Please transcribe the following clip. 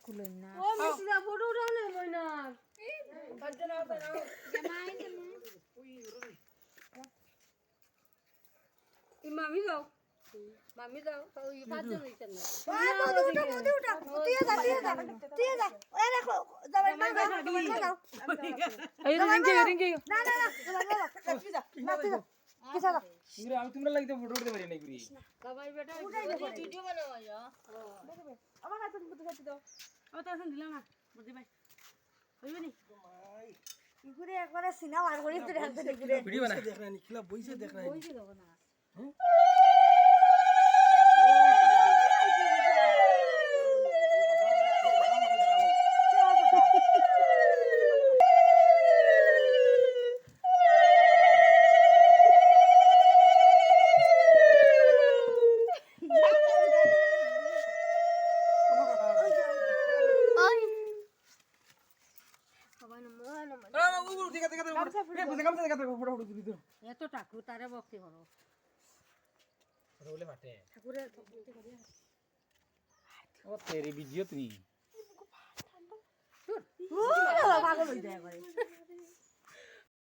কুলেন না ও মিছিলা ফটো উঠাও না মইনা মামি যাও তো এই পাঁচজন হইছেন না মোদি উঠা তুই যা ওই দেখো যাবেন না যাও এই রিঙ্গি না তুই যা কিসা যা গুরি আমি তোমরা লাগতে ফটো উঠতে পারি না গুরি সবাই বেটা ভিডিও বানাও ইয়া আমার হাতে বুদ্ধি খাতি দাও ও তো এখন দিলাম না বুঝি ভাই হইবে নি ইগুরে একবারে সিনা মার করি তুই হাতে দেখুরে ভিডিও বানা देख रहा है निखिला वही से देख रहा है বইছি দেব না ফটো উঠে দিতে এত ঠাকুর তারে ভক্তি করো বলে ফাটে ঠাকুরের ও তেরি ভিডিও তুমি ও পাগল হই যায় করে